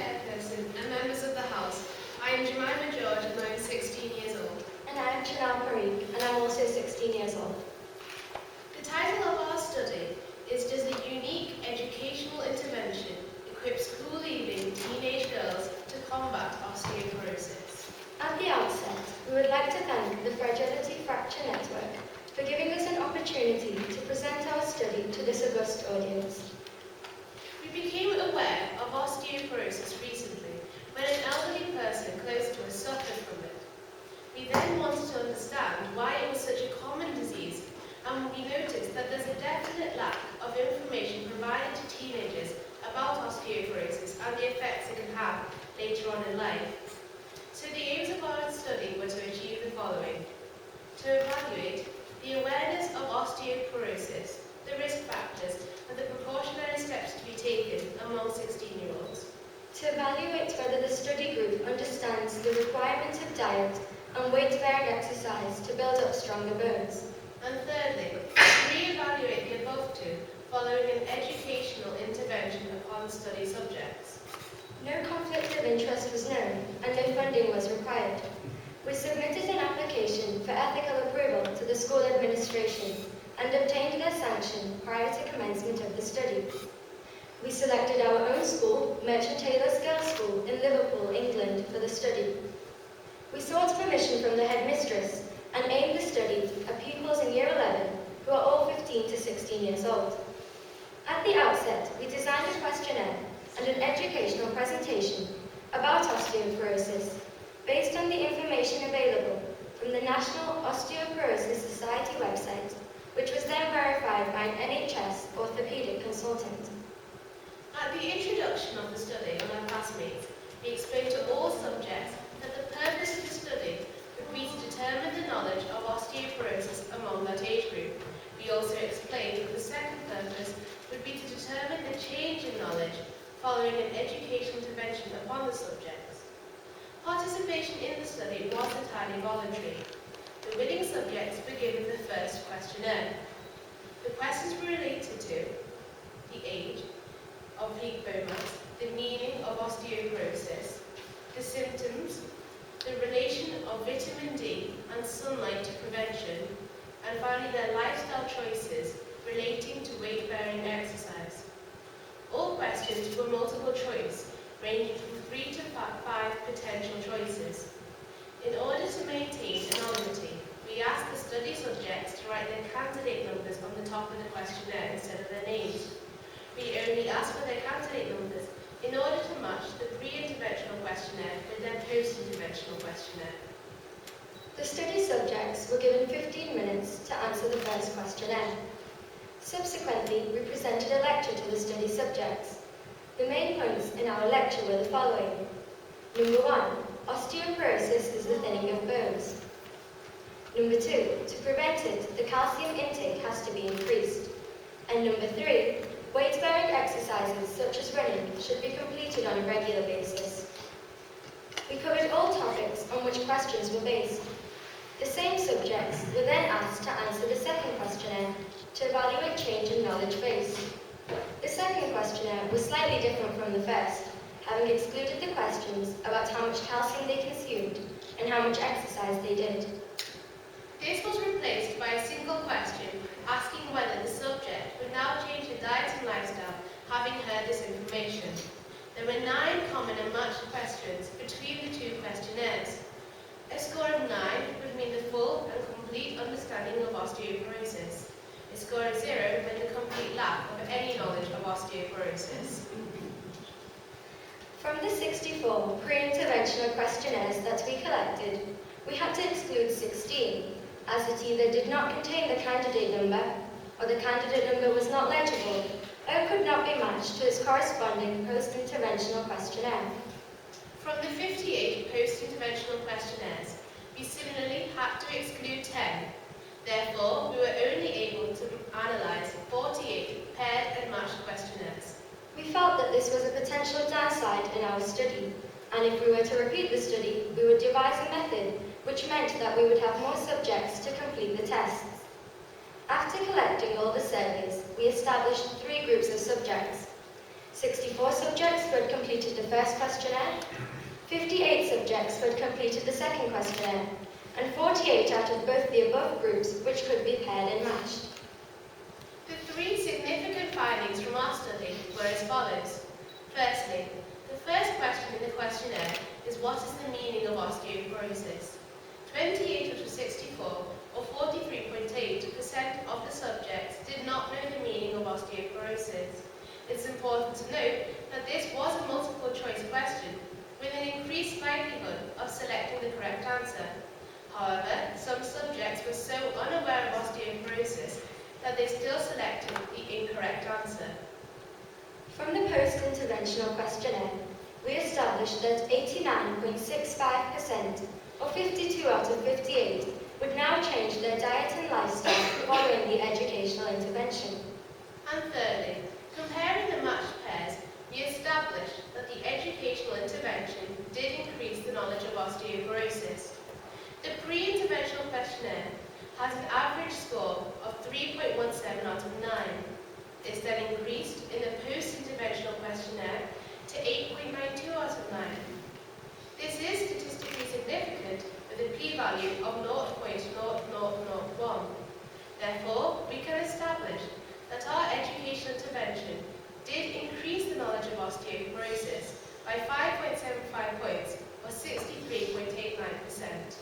Chairperson and members of the House. I am Jemima George and I am 16 years old. And I am Chinar Parikh and I am also 16 years old. The title of our study is Does a Unique Educational Intervention Equip School-Leaving Teenage Girls to Combat Osteoporosis? At the outset, we would like to thank the Fragility Fracture Network for giving us an opportunity to present our study to this august audience. We became aware of osteoporosis recently when an elderly person close to us suffered from it. We then wanted to understand why it was such a common disease, and we noticed that there's a definite lack of information provided to teenagers about osteoporosis and the effects it can have later on in life. So the aims of our study were to achieve the following: to evaluate the awareness of osteoporosis, the risk factors, and the precautionary steps to be taken among 16-year-olds. To evaluate whether the study group understands the requirements of diet and weight-bearing exercise to build up stronger bones. And thirdly, to re-evaluate the above two following an educational intervention upon study subjects. No conflict of interest was known and no funding was required. We submitted an application for ethical approval to the school administration and obtained their sanction prior to commencement of the study. We selected our own school, Merchant Taylors Girls' School in Liverpool, England, for the study. We sought permission from the headmistress and aimed the study at pupils in Year 11 who are all 15 to 16 years old. At the outset, we designed a questionnaire and an educational presentation about osteoporosis based on the information available from the National Osteoporosis Society website, which was then verified by an NHS orthopaedic consultant. At the introduction of the study on our classmates, we explained to all subjects that the purpose of the study would be to determine the knowledge of osteoporosis among that age group. We also explained that the second purpose would be to determine the change in knowledge following an educational intervention upon the subjects. Participation in the study was entirely voluntary. The winning subjects were given the first questionnaire. The questions were related to the age of peak bone mass, the meaning of osteoporosis, the symptoms, the relation of vitamin D and sunlight to prevention, and finally their lifestyle choices relating to weight-bearing exercise. All questions were multiple choice, ranging from 3 to 5 potential choices. In order to maintain anonymity, we asked the study subjects to write their candidate numbers on the top of the questionnaire instead of their names. We only asked for their candidate numbers in order to match the pre-interventional questionnaire with their post-interventional questionnaire. The study subjects were given 15 minutes to answer the first questionnaire. Subsequently, we presented a lecture to the study subjects. The main points in our lecture were the following. Number 1, osteoporosis is the thinning of bones. Number 2, to prevent it, the calcium intake has to be increased. And number 3, weight-bearing exercises such as running should be completed on a regular basis. We covered all topics on which questions were based. The same subjects were then asked to answer the second questionnaire to evaluate change in knowledge base. The second questionnaire was slightly different from the first, having excluded the questions about how much calcium they consumed and how much exercise they did. This was replaced by a single question asking whether the subject would now change their diet and lifestyle, having heard this information. There were 9 common and matched questions between the two questionnaires. A score of 9 would mean the full and complete understanding of osteoporosis. A score of 0 meant the complete lack of any knowledge of osteoporosis. From the 64 pre-interventional questionnaires that we collected, we had to exclude 16, as it either did not contain the candidate number, or the candidate number was not legible, or could not be matched to its corresponding post-interventional questionnaire. From the 58 post-interventional questionnaires, we similarly had to exclude 10. Therefore, we were only able to analyse 48 paired and matched questionnaires. We felt that this was a potential downside in our study, and if we were to repeat the study, we would devise a method which meant that we would have more subjects to complete the tests. After collecting all the surveys, we established 3 groups of subjects. 64 44 subjects who had completed the first questionnaire, 58 subjects who had completed the second questionnaire, and 48 out of both the above groups which could be paired and matched. The three significant findings from our study were as follows. Firstly, the first question in the questionnaire is what is the meaning of osteoporosis? 28 out of 64, or 43.8% of the subjects did not know the meaning of osteoporosis. It's important to note that this was a multiple choice question with an increased likelihood of selecting the correct answer. However, some subjects were so unaware of osteoporosis that they still selected the incorrect answer. From the post-interventional questionnaire, we established that 89.65%, or 52 out of 58, would now change their diet and lifestyle following the educational intervention. And thirdly, comparing the matched pairs, we established that the educational intervention did increase the knowledge of osteoporosis. The pre-interventional questionnaire has an average score of 3.17 out of 9. This then increased in the post-interventional questionnaire to 8.92 out of 9. This is statistically significant with a p-value of 0.0001. Therefore, we can establish that our educational intervention did increase the knowledge of osteoporosis by 5.75 points, or 63.89%.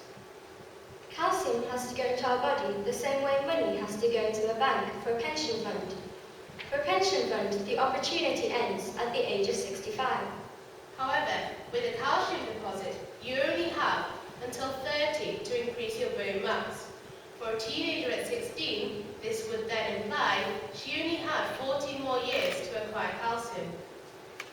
Calcium has to go into our body the same way money has to go into a bank for a pension fund. For a pension fund, the opportunity ends at the age of 65. However, with a calcium deposit, you only have until 30 to increase your bone mass. For a teenager at 16, this would then imply she only had 14 more years to acquire calcium.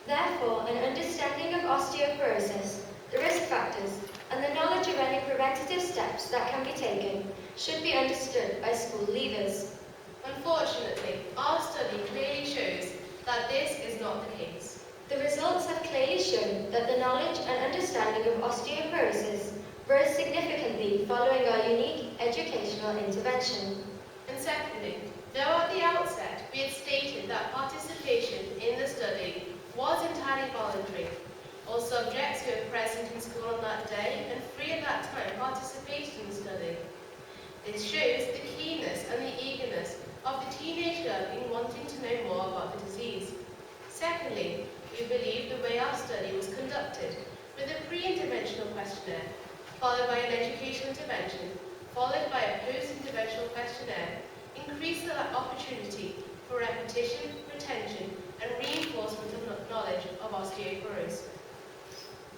Therefore, an understanding of osteoporosis, the risk factors, and the knowledge of any preventative steps that can be taken should be understood by school leavers. Unfortunately, our study clearly shows that this is not the case. The results have clearly shown that the knowledge and understanding of osteoporosis rose significantly following our unique educational intervention. And secondly, though at the outset we had stated that participation in the study was entirely voluntary, all subjects who were present in school on that day and free at that time participated in the study. This shows the keenness and the eagerness of the teenage girl in wanting to know more about the disease. Secondly, we believe the way our study was conducted, with a pre-interventional questionnaire, followed by an educational intervention, followed by a post-interventional questionnaire, increased the opportunity for repetition, retention, and reinforcement of knowledge of osteoporosis.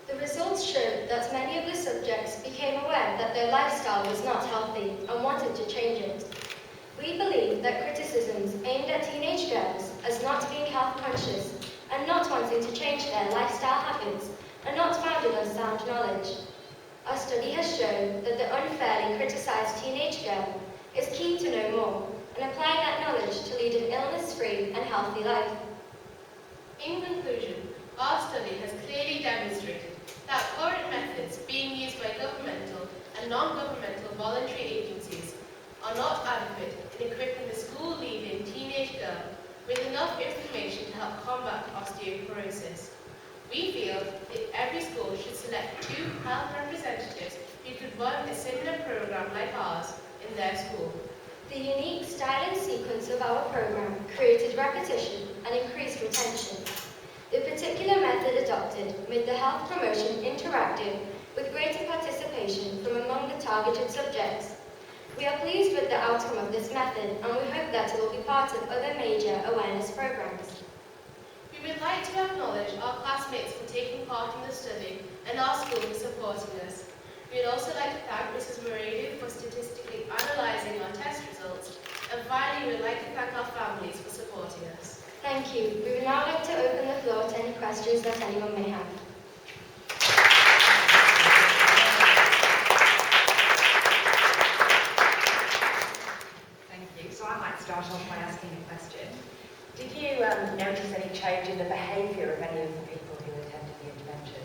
The results showed that many of the subjects became aware that their lifestyle was not healthy and wanted to change it. We believe that criticisms aimed at teenage girls as not being health conscious and not wanting to change their lifestyle habits are not founded on sound knowledge. Our study has shown that the unfairly criticized teenage girl is keen to know more and apply that knowledge to lead an illness-free and healthy life. In conclusion, our study has clearly demonstrated that current methods being used by governmental and non-governmental voluntary agencies are not adequate in equipping the school-leaving teenage girl with enough information to help combat osteoporosis. We feel that every school should select 2 health representatives who could run a similar program like ours in their school. The unique style and sequence of our program created repetition and increased retention. The particular method adopted made the health promotion interactive with greater participation from among the targeted subjects. We are pleased with the outcome of this method and we hope that it will be part of other major awareness programs. We would like to acknowledge our classmates for taking part in the study and our school for supporting us. We would also like to thank Mrs. Moredu for statistically analysing our test results, and finally we would like to thank our families for supporting us. Thank you. We would now like to open the floor to any questions that anyone may have. Thank you. So I might start off by asking a question. Did you notice any change in the behaviour of any of the people who attended the intervention?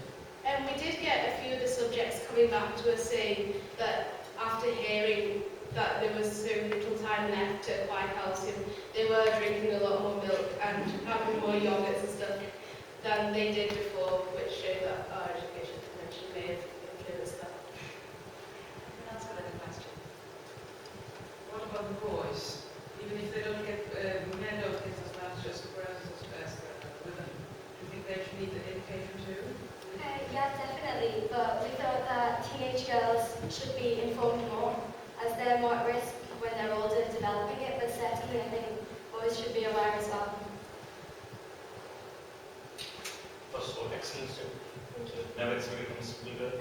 We did get a few of the subjects coming back to us saying that after hearing that there was so little time left to acquire calcium, they were drinking a lot more milk and having more yogurts and stuff than they did before, which show that our education convention may have influenced that. Anyone else got any question? What about the boys? Even if they don't get, men don't get as much as girls as women, do you think they should need the education too? Yeah, definitely, but we thought that teenage girls should be informed more, as they're more at risk when they're older developing it, but certainly I think boys should be aware as well. First of all, excellent student. Thank you. Never expected from school girl.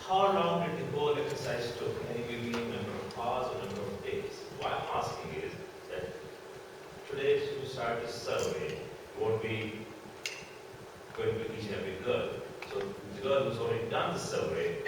How long did the whole exercise took? Can you give me a number of hours or number of days? What I'm asking is that today to start this survey won't be going to each and every girl. So the girl who's already done the survey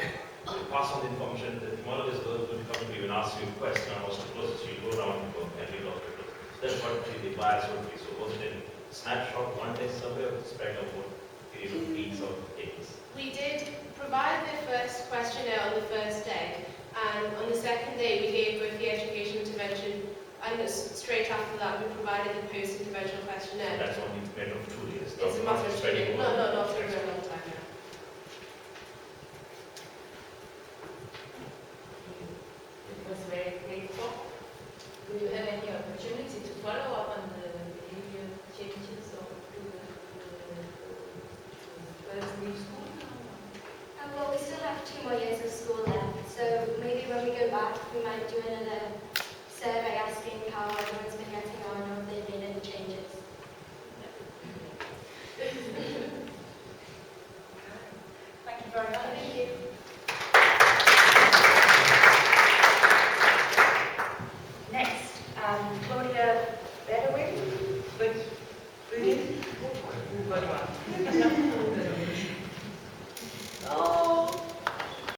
will pass on the information that tomorrow this girl will come to you and ask you a question on osteoporosis. You go around and go and you osteoporosis. That's what the bias would be. So was it in snapshot, one day survey, or spread over a period of weeks or days? We did provide the first questionnaire on the first day, and on the second day we gave both the education intervention, and straight after that we provided the post-intervention questionnaire. That's only a matter of 2 days. It's a matter of 2 days. No, not for a very long time now. It was very grateful. Do you have any opportunity to follow up on the behavior changes or do the leave school now? Well, we still have 2 more years of school left, so maybe when we go back, we might do another survey asking how everyone's been getting on or if they've made any changes. Thank you very much. Thank you. Next, Claudia Bedouin. Good one.